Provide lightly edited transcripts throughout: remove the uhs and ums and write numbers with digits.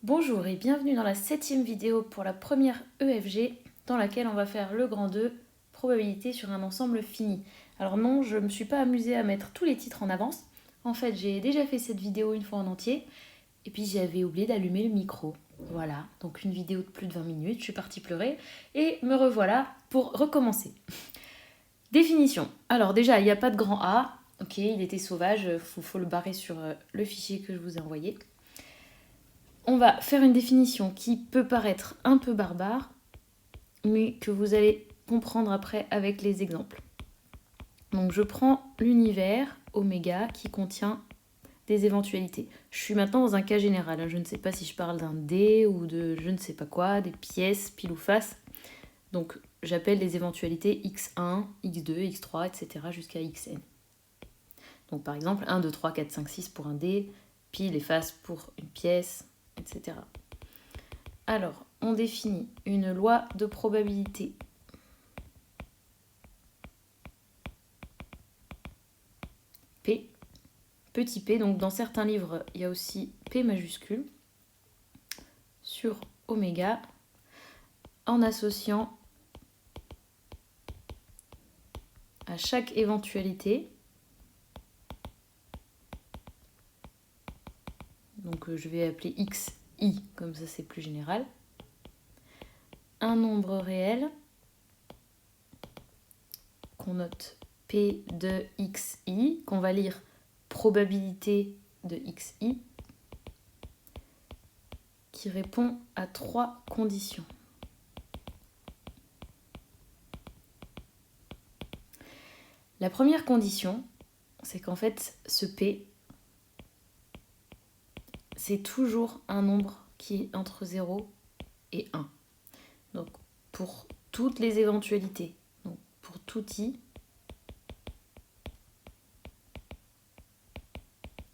Bonjour et bienvenue dans la 7e vidéo pour la première EFG dans laquelle on va faire le grand 2, probabilité sur un ensemble fini. Alors non, je ne me suis pas amusée à mettre tous les titres en avance. En fait, j'ai déjà fait cette vidéo une fois en entier et puis j'avais oublié d'allumer le micro. Voilà, donc une vidéo de plus de 20 minutes, je suis partie pleurer et me revoilà pour recommencer. Définition. Alors déjà, il n'y a pas de grand A. Ok, il était sauvage, faut le barrer sur le fichier que je vous ai envoyé. On va faire une définition qui peut paraître un peu barbare, mais que vous allez comprendre après avec les exemples. Donc je prends l'univers oméga qui contient des éventualités. Je suis maintenant dans un cas général, je ne sais pas si je parle d'un dé ou de je ne sais pas quoi, des pièces, pile ou face. Donc j'appelle les éventualités x1, x2, x3, etc. jusqu'à xn. Donc par exemple 1, 2, 3, 4, 5, 6 pour un dé, pile et face pour une pièce, etc. Alors, on définit une loi de probabilité. P, petit p, donc dans certains livres, il y a aussi P majuscule, sur oméga, en associant à chaque éventualité, donc je vais appeler xi, comme ça c'est plus général, un nombre réel qu'on note P de xi, qu'on va lire probabilité de xi, qui répond à 3 conditions. La première condition, c'est qu'en fait, ce P, c'est toujours un nombre qui est entre 0 et 1. Donc, pour toutes les éventualités, donc pour tout i,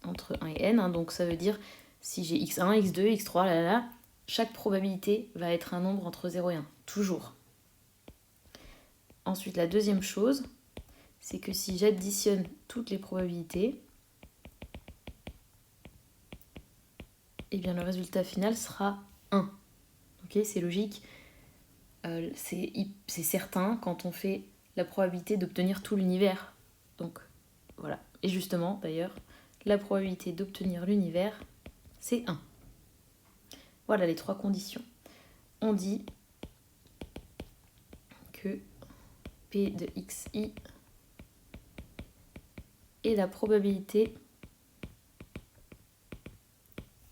entre 1 et n, donc ça veut dire si j'ai x1, x2, x3, chaque probabilité va être un nombre entre 0 et 1, toujours. Ensuite, la deuxième chose, c'est que si j'additionne toutes les probabilités, eh bien le résultat final sera 1. Okay, c'est logique, c'est certain quand on fait la probabilité d'obtenir tout l'univers. Donc voilà. Et justement, d'ailleurs, la probabilité d'obtenir l'univers, c'est 1. Voilà les 3 conditions. On dit que P de xi est la probabilité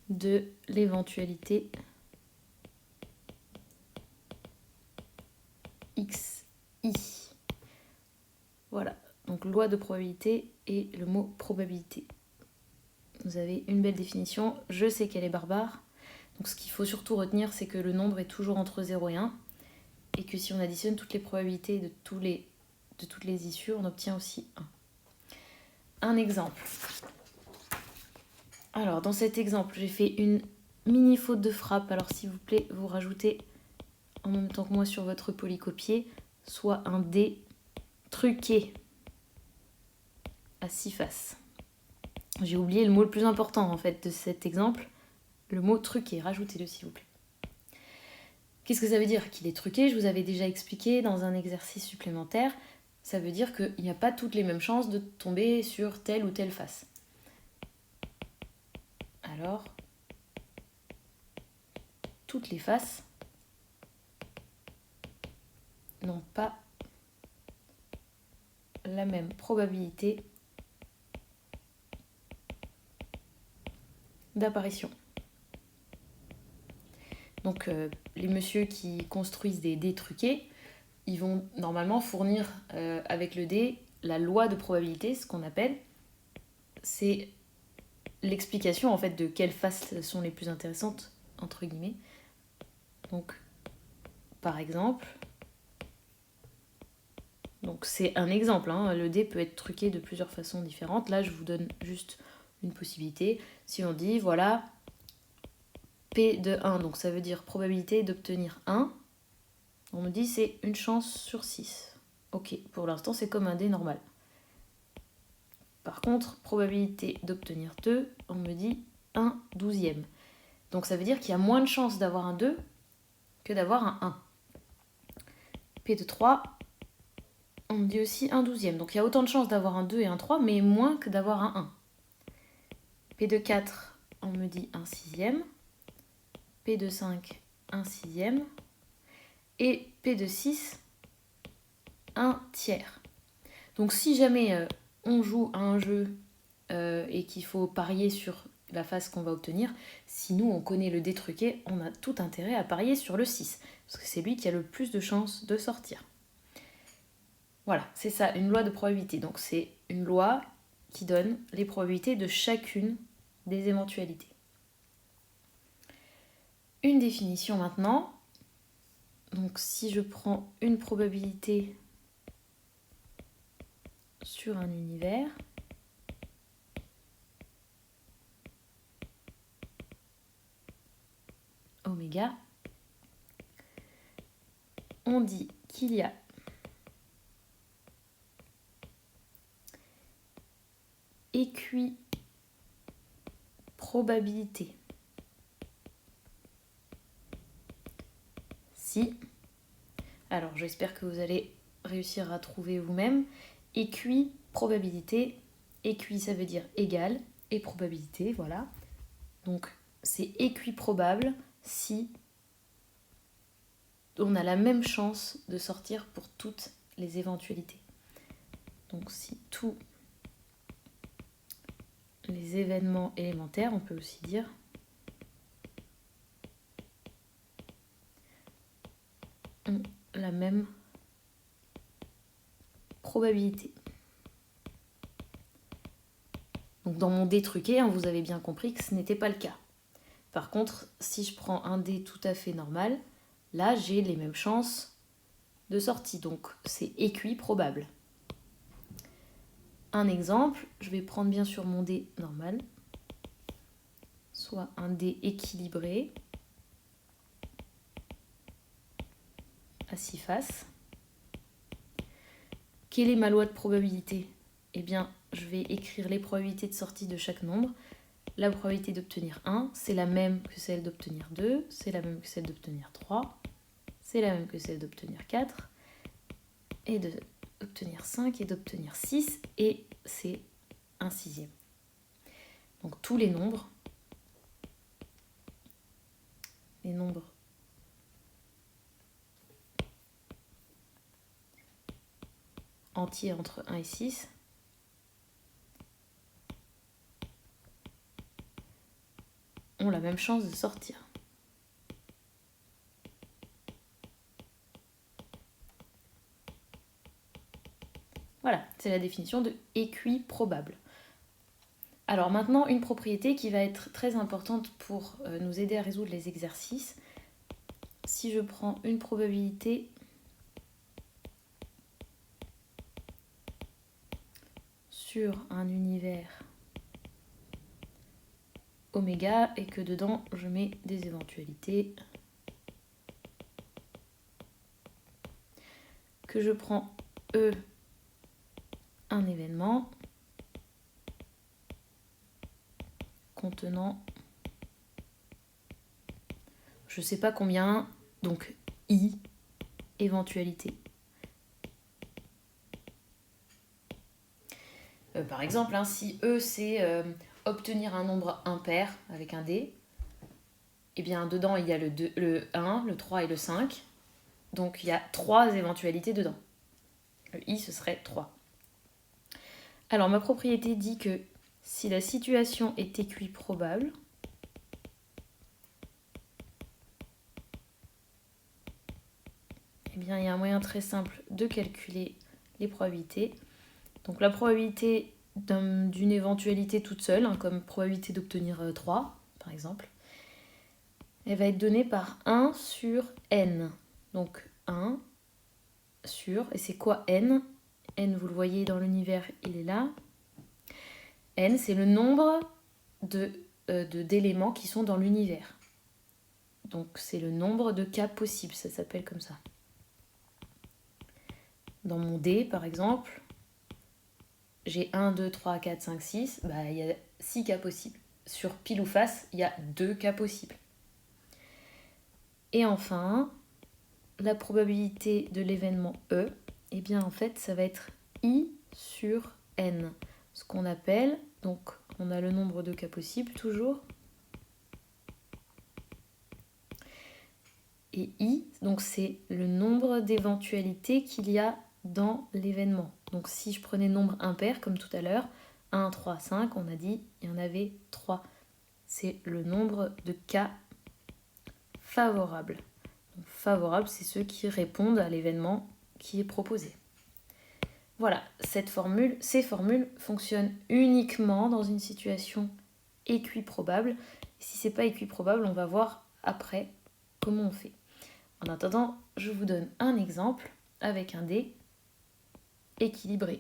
de l'éventualité xi. Voilà, donc loi de probabilité et le mot probabilité. Vous avez une belle définition, je sais qu'elle est barbare. Donc ce qu'il faut surtout retenir, c'est que le nombre est toujours entre 0 et 1, et que si on additionne toutes les probabilités de toutes les issues, on obtient aussi 1. Un exemple. Alors, dans cet exemple, j'ai fait une mini faute de frappe. Alors, s'il vous plaît, vous rajoutez en même temps que moi sur votre polycopier, soit un dé truqué à 6 faces. J'ai oublié le mot le plus important, en fait, de cet exemple. Le mot truqué. Rajoutez-le, s'il vous plaît. Qu'est-ce que ça veut dire qu'il est truqué? Je vous avais déjà expliqué dans un exercice supplémentaire. Ça veut dire qu'il n'y a pas toutes les mêmes chances de tomber sur telle ou telle face. Alors, toutes les faces n'ont pas la même probabilité d'apparition. Donc les messieurs qui construisent des dés truqués, ils vont normalement fournir avec le dé la loi de probabilité, ce qu'on appelle. C'est l'explication en fait de quelles faces sont les plus intéressantes, entre guillemets. Donc, par exemple, donc c'est un exemple, hein, le dé peut être truqué de plusieurs façons différentes. Là, je vous donne juste une possibilité. Si on dit, voilà, P de 1, donc ça veut dire probabilité d'obtenir 1, on me dit c'est une chance sur 6. Ok, pour l'instant c'est comme un dé normal. Par contre, probabilité d'obtenir 2, on me dit 1/12. Donc ça veut dire qu'il y a moins de chances d'avoir un 2 que d'avoir un 1. P de 3, on me dit aussi 1/12. Donc il y a autant de chances d'avoir un 2 et un 3, mais moins que d'avoir un 1. P de 4, on me dit 1/6. P de 5, 1/6. Et P de 6, 1/3. Donc si jamais on joue à un jeu et qu'il faut parier sur la face qu'on va obtenir, si nous on connaît le dé truqué, on a tout intérêt à parier sur le 6, parce que c'est lui qui a le plus de chances de sortir. Voilà, c'est ça, une loi de probabilité. Donc c'est une loi qui donne les probabilités de chacune des éventualités. Une définition maintenant. Donc si je prends une probabilité sur un univers, oméga, on dit qu'il y a équiprobabilité si, alors j'espère que vous allez réussir à trouver vous-même, équiprobabilité, équi ça veut dire égal, et probabilité, voilà. Donc c'est équiprobable si on a la même chance de sortir pour toutes les éventualités. Donc si tous les événements élémentaires, on peut aussi dire, ont la même probabilité. Donc dans mon dé truqué, vous avez bien compris que ce n'était pas le cas. Par contre, si je prends un dé tout à fait normal, là j'ai les mêmes chances de sortie, donc c'est équiprobable. Un exemple, je vais prendre bien sûr mon dé normal, soit un dé équilibré à 6 faces. Quelle est ma loi de probabilité? Eh bien, je vais écrire les probabilités de sortie de chaque nombre. La probabilité d'obtenir 1, c'est la même que celle d'obtenir 2, c'est la même que celle d'obtenir 3, c'est la même que celle d'obtenir 4, et d'obtenir 5 et d'obtenir 6, et c'est 1/6. Donc tous les nombres entiers entre 1 et 6 ont la même chance de sortir. Voilà, c'est la définition de équiprobable. Alors maintenant, une propriété qui va être très importante pour nous aider à résoudre les exercices. Si je prends une probabilité sur un univers oméga et que dedans je mets des éventualités, que je prends E, un événement contenant je sais pas combien, donc I, éventualité. Par exemple, si E c'est obtenir un nombre impair avec un dé, et bien dedans il y a le 1, le 3 et le 5, donc il y a 3 éventualités dedans. Le I ce serait 3. Alors ma propriété dit que si la situation est équiprobable, eh bien il y a un moyen très simple de calculer les probabilités. Donc la probabilité d'une éventualité toute seule, comme probabilité d'obtenir 3 par exemple, elle va être donnée par 1 sur n. Donc 1 sur, et c'est quoi n? N, vous le voyez dans l'univers, il est là. N, c'est le nombre d'éléments qui sont dans l'univers. Donc c'est le nombre de cas possibles, ça s'appelle comme ça. Dans mon dé, par exemple, j'ai 1, 2, 3, 4, 5, 6, il y a 6 cas possibles. Sur pile ou face, il y a 2 cas possibles. Et enfin, la probabilité de l'événement E, eh bien en fait ça va être I sur N. Ce qu'on appelle, donc on a le nombre de cas possibles toujours. Et I, donc c'est le nombre d'éventualités qu'il y a dans l'événement. Donc si je prenais nombre impair comme tout à l'heure, 1, 3, 5, on a dit il y en avait 3. C'est le nombre de cas favorables. Donc, favorables, c'est ceux qui répondent à l'événement qui est proposé. Voilà, ces formules fonctionnent uniquement dans une situation équiprobable. Si c'est pas équiprobable, on va voir après comment on fait. En attendant, je vous donne un exemple avec un dé équilibré.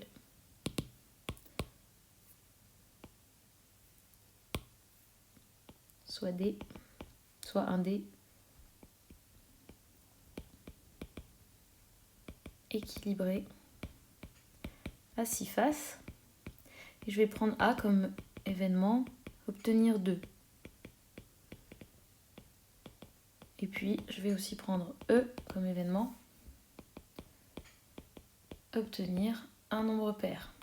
Soit D, soit un dé équilibré à 6 faces. Et je vais prendre A comme événement, obtenir 2. Et puis, je vais aussi prendre E comme événement, obtenir un nombre pair.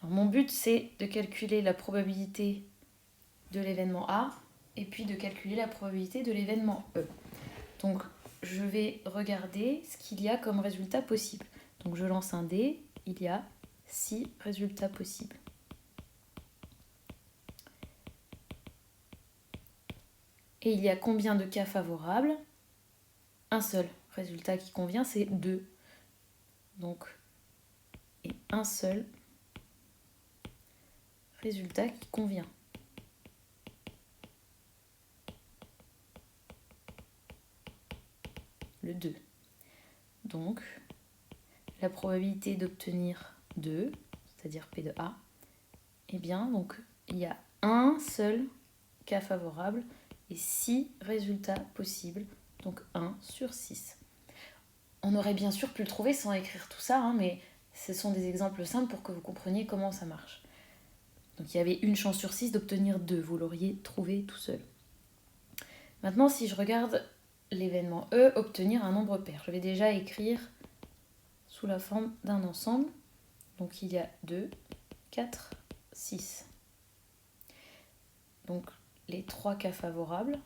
Alors, mon but, c'est de calculer la probabilité de l'événement A et puis de calculer la probabilité de l'événement E. Donc, je vais regarder ce qu'il y a comme résultat possible. Donc, je lance un dé, il y a 6 résultats possibles. Et il y a combien de cas favorables? Un seul résultat qui convient, c'est 2. Donc, et un seul résultat qui convient. Le 2. Donc, la probabilité d'obtenir 2, c'est-à-dire P de A, eh bien, donc, il y a un seul cas favorable et 6 résultats possibles, donc 1 sur 6. On aurait bien sûr pu le trouver sans écrire tout ça, mais ce sont des exemples simples pour que vous compreniez comment ça marche. Donc il y avait une chance sur 6 d'obtenir 2, vous l'auriez trouvé tout seul. Maintenant, si je regarde l'événement E, obtenir un nombre pair, je vais déjà écrire sous la forme d'un ensemble. Donc il y a 2, 4, 6. Donc les 3 cas favorables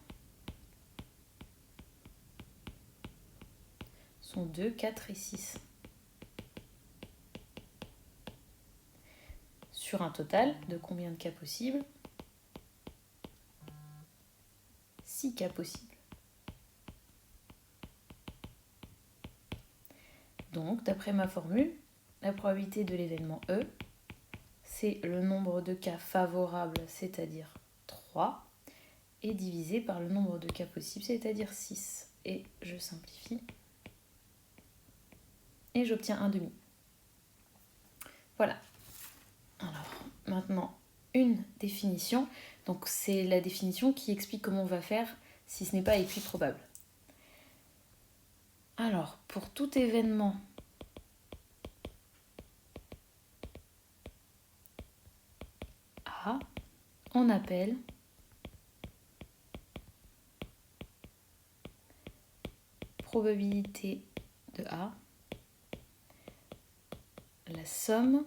sont 2, 4 et 6. Sur un total de combien de cas possibles? 6 cas possibles. Donc, d'après ma formule, la probabilité de l'événement E, c'est le nombre de cas favorables, c'est-à-dire 3, et divisé par le nombre de cas possibles, c'est-à-dire 6. Et je simplifie. Et j'obtiens un demi. Voilà. Alors, maintenant, une définition. Donc, c'est la définition qui explique comment on va faire si ce n'est pas équiprobable. Alors, pour tout événement A, on appelle probabilité de A la somme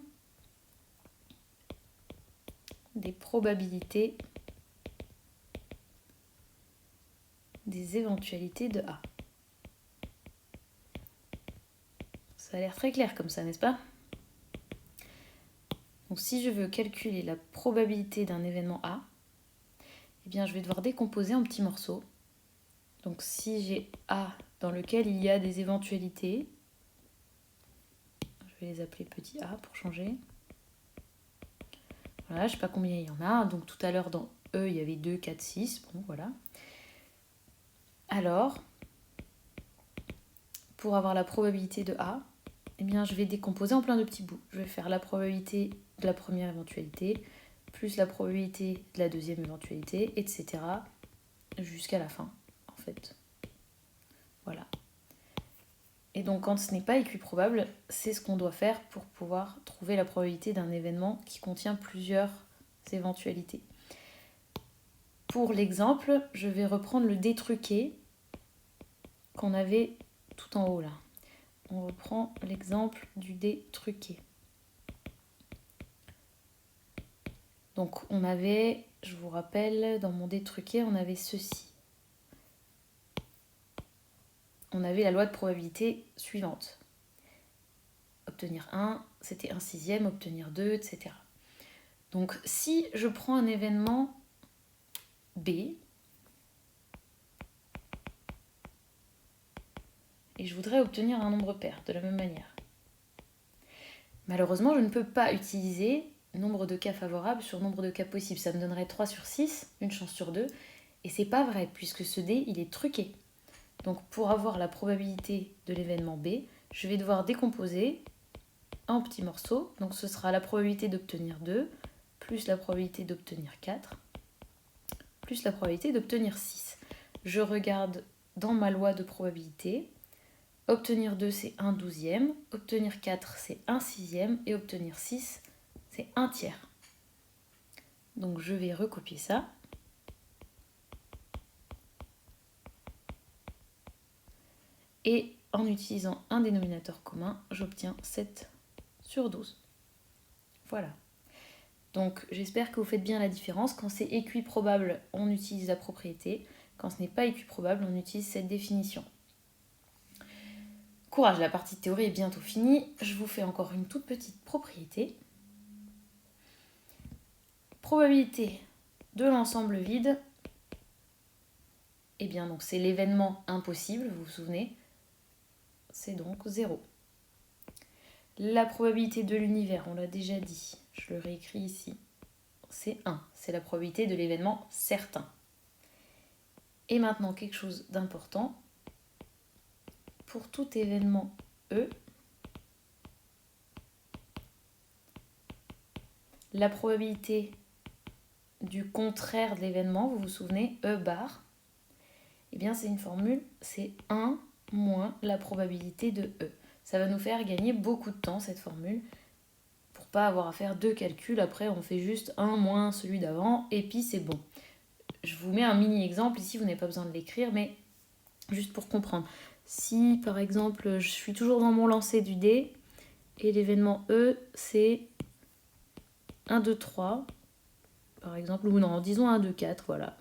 des probabilités des éventualités de A. Ça a l'air très clair comme ça, n'est-ce pas? Donc si je veux calculer la probabilité d'un événement A, eh bien je vais devoir décomposer en petits morceaux. Donc si j'ai A dans lequel il y a des éventualités, je vais les appeler petit a pour changer. Voilà, je ne sais pas combien il y en a. Donc tout à l'heure dans E, il y avait 2, 4, 6. Bon, voilà. Alors, pour avoir la probabilité de A, eh bien, je vais décomposer en plein de petits bouts. Je vais faire la probabilité de la première éventualité, plus la probabilité de la deuxième éventualité, etc. jusqu'à la fin, en fait. Voilà. Et donc, quand ce n'est pas équiprobable, c'est ce qu'on doit faire pour pouvoir trouver la probabilité d'un événement qui contient plusieurs éventualités. pour l'exemple, je vais reprendre le dé truqué qu'on avait tout en haut là. On reprend l'exemple du dé truqué. Donc on avait, je vous rappelle, dans mon dé truqué, on avait ceci. On avait la loi de probabilité suivante. Obtenir 1, c'était 1/6, obtenir 2, etc. Donc si je prends un événement B, et je voudrais obtenir un nombre pair de la même manière. Malheureusement, je ne peux pas utiliser nombre de cas favorables sur nombre de cas possibles. Ça me donnerait 3 sur 6, une chance sur 2, et c'est pas vrai puisque ce dé, il est truqué. Donc pour avoir la probabilité de l'événement B, je vais devoir décomposer en petits morceaux. Donc ce sera la probabilité d'obtenir 2, plus la probabilité d'obtenir 4, plus la probabilité d'obtenir 6. Je regarde dans ma loi de probabilité. Obtenir 2, c'est 1/12, obtenir 4, c'est 1/6, et obtenir 6, c'est 1/3. Donc je vais recopier ça. Et en utilisant un dénominateur commun, j'obtiens 7 sur 12. Voilà. Donc j'espère que vous faites bien la différence. Quand c'est équiprobable, on utilise la propriété. Quand ce n'est pas équiprobable, on utilise cette définition. Courage, la partie de théorie est bientôt finie. Je vous fais encore une toute petite propriété. Probabilité de l'ensemble vide. Eh bien, donc c'est l'événement impossible, vous vous souvenez. C'est donc 0. La probabilité de l'univers, on l'a déjà dit, je le réécris ici, c'est 1. C'est la probabilité de l'événement certain. Et maintenant, quelque chose d'important. Pour tout événement E, la probabilité du contraire de l'événement, vous vous souvenez, E bar, eh bien c'est une formule, c'est 1 moins la probabilité de E. Ça va nous faire gagner beaucoup de temps cette formule, pour pas avoir à faire deux calculs. Après on fait juste 1 moins celui d'avant, et puis c'est bon. Je vous mets un mini exemple ici, vous n'avez pas besoin de l'écrire, mais juste pour comprendre. Si par exemple je suis toujours dans mon lancer du dé, et l'événement E c'est 1, 2, 3, par exemple, ou non, disons 1, 2, 4, voilà.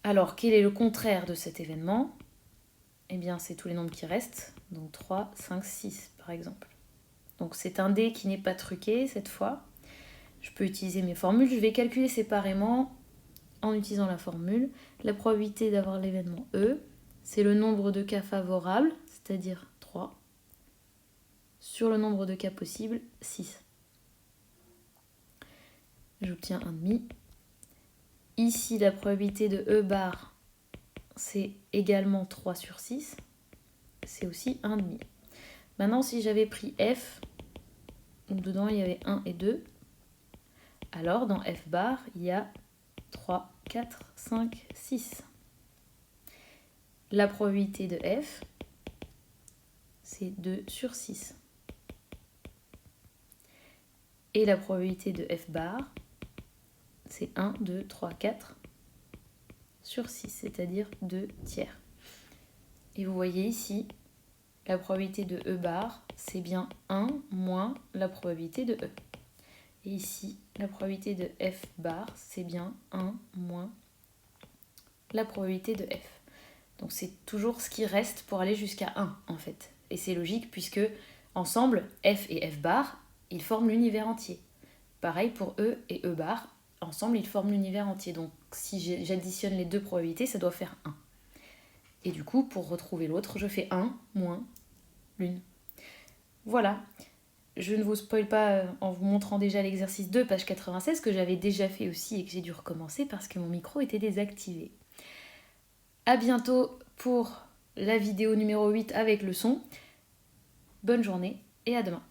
Alors, quel est le contraire de cet événement? Eh bien, c'est tous les nombres qui restent, donc 3, 5, 6, par exemple. Donc, c'est un dé qui n'est pas truqué, cette fois. Je peux utiliser mes formules, je vais calculer séparément, en utilisant la formule. La probabilité d'avoir l'événement E, c'est le nombre de cas favorables, c'est-à-dire 3, sur le nombre de cas possibles, 6. J'obtiens 1,5. Ici, la probabilité de E bar, c'est également 3 sur 6. C'est aussi 1,5. Maintenant, si j'avais pris F, où dedans il y avait 1 et 2, alors dans F bar, il y a 3, 4, 5, 6. La probabilité de F, c'est 2 sur 6. Et la probabilité de F bar, c'est 1, 2, 3, 4 sur 6, c'est-à-dire 2 tiers. Et vous voyez ici, la probabilité de E bar, c'est bien 1 moins la probabilité de E. Et ici, la probabilité de F bar, c'est bien 1 moins la probabilité de F. Donc c'est toujours ce qui reste pour aller jusqu'à 1 en fait. Et c'est logique puisque ensemble, F et F bar, ils forment l'univers entier. Pareil pour E et E bar, ensemble ils forment l'univers entier. Donc si j'additionne les deux probabilités, ça doit faire 1. Et du coup, pour retrouver l'autre, je fais 1 moins l'une. Voilà. Je ne vous spoil pas en vous montrant déjà l'exercice 2, page 96, que j'avais déjà fait aussi et que j'ai dû recommencer parce que mon micro était désactivé. A bientôt pour la vidéo numéro 8 avec le son. Bonne journée et à demain.